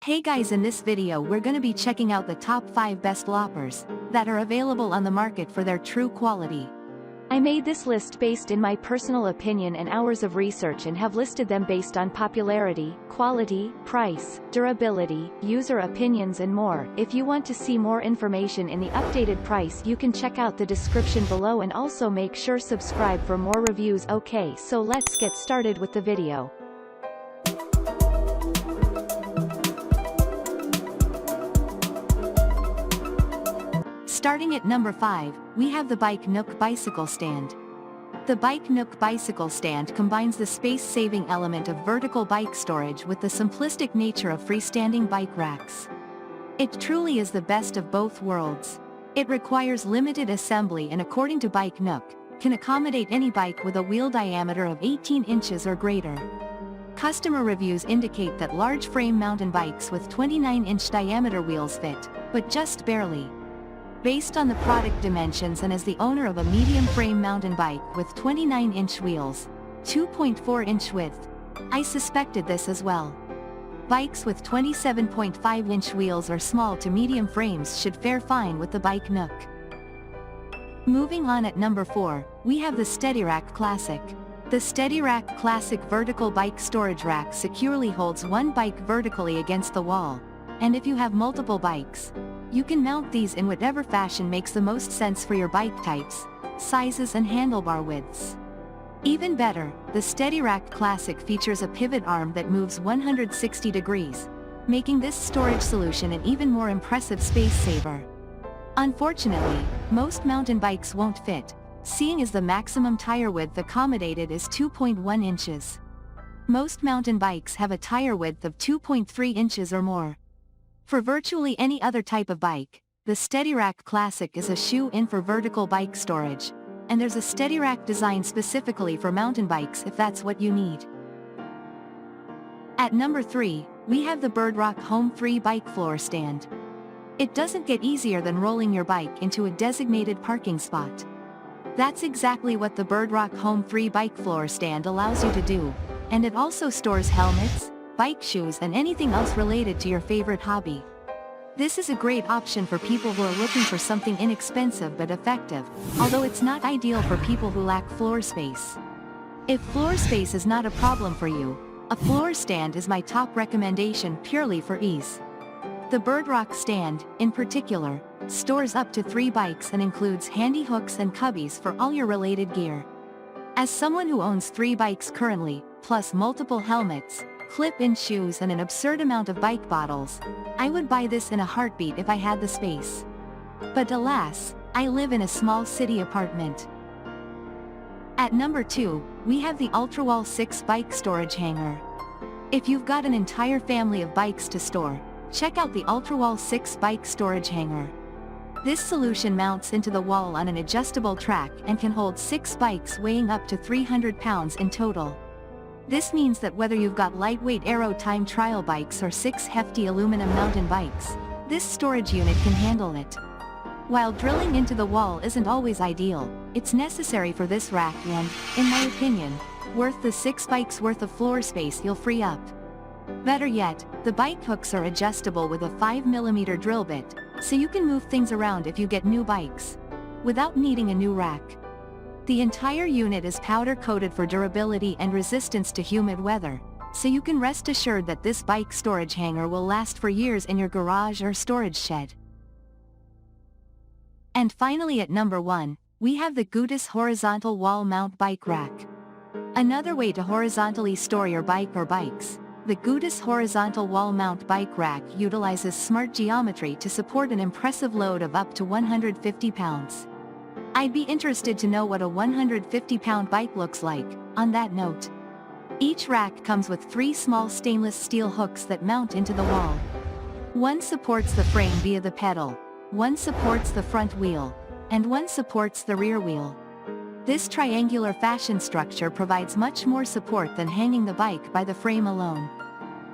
Hey guys, in this video we're gonna be checking out the top 5 best loppers that are available on the market for their true quality. I made this list based in my personal opinion and hours of research and have listed them based on popularity, quality, price, durability, user opinions and more. If you want to see more information in the updated price, you can check out the description below and also make sure subscribe for more reviews. Okay, so let's get started with the video. Starting at number 5, we have the Nook bicycle stand. The Nook bicycle stand combines the space-saving element of vertical bike storage with the simplistic nature of freestanding bike racks. It truly is the best of both worlds. It requires limited assembly and, according to Nook, can accommodate any bike with a wheel diameter of 18 inches or greater. Customer reviews indicate that large frame mountain bikes with 29-inch diameter wheels fit, but just barely. Based on the product dimensions and as the owner of a medium frame mountain bike with 29-inch wheels, 2.4-inch width, I suspected this as well. Bikes with 27.5-inch wheels or small to medium frames should fare fine with the Nook. Moving on, at number 4, we have the Steadyrack Classic. The Steadyrack Classic vertical bike storage rack securely holds one bike vertically against the wall, and if you have multiple bikes, you can mount these in whatever fashion makes the most sense for your bike types, sizes and handlebar widths. Even better, the Steadyrack Classic features a pivot arm that moves 160 degrees, making this storage solution an even more impressive space saver. Unfortunately, most mountain bikes won't fit, seeing as the maximum tire width accommodated is 2.1 inches. Most mountain bikes have a tire width of 2.3 inches or more. For virtually any other type of bike, the Steadyrack Classic is a shoe-in for vertical bike storage, and there's a Steadyrack designed specifically for mountain bikes if that's what you need. At number 3, we have the BirdRock Home 3 Bike Floor Stand. It doesn't get easier than rolling your bike into a designated parking spot. That's exactly what the BirdRock Home 3 Bike Floor Stand allows you to do, and it also stores helmets, bike shoes and anything else related to your favorite hobby. This is a great option for people who are looking for something inexpensive but effective, although it's not ideal for people who lack floor space. If floor space is not a problem for you, a floor stand is my top recommendation purely for ease. The BirdRock stand, in particular, stores up to 3 bikes and includes handy hooks and cubbies for all your related gear. As someone who owns 3 bikes currently, plus multiple helmets, clip-in shoes and an absurd amount of bike bottles, I would buy this in a heartbeat if I had the space. But alas, I live in a small city apartment. At number 2, we have the Ultrawall 6 Bike Storage Hanger. If you've got an entire family of bikes to store, check out the Ultrawall 6 Bike Storage Hanger. This solution mounts into the wall on an adjustable track and can hold 6 bikes weighing up to 300 pounds in total. This means that whether you've got lightweight aero time trial bikes or 6 hefty aluminum mountain bikes, this storage unit can handle it. While drilling into the wall isn't always ideal, it's necessary for this rack and, in my opinion, worth the 6 bikes worth of floor space you'll free up. Better yet, the bike hooks are adjustable with a 5mm drill bit, so you can move things around if you get new bikes, without needing a new rack. The entire unit is powder-coated for durability and resistance to humid weather, so you can rest assured that this bike storage hanger will last for years in your garage or storage shed. And finally, at number 1, we have the Gootus Horizontal Wall Mount Bike Rack. Another way to horizontally store your bike or bikes, the Gootus Horizontal Wall Mount Bike Rack utilizes smart geometry to support an impressive load of up to 150 pounds. I'd be interested to know what a 150-pound bike looks like. On that note, each rack comes with 3 small stainless steel hooks that mount into the wall. One supports the frame via the pedal, one supports the front wheel, and one supports the rear wheel. This triangular fashion structure provides much more support than hanging the bike by the frame alone.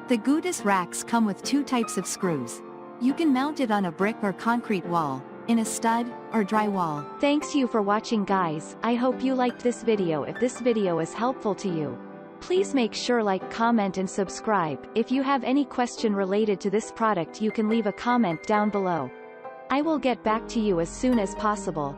The Gootus racks come with 2 types of screws. You can mount it on a brick or concrete wall, in a stud, or drywall. Thanks you for watching guys. I hope you liked this video. If this video is helpful to you, Please make sure like, comment and subscribe. If you have any question related to this product, you can leave a comment down below. I will get back to you as soon as possible.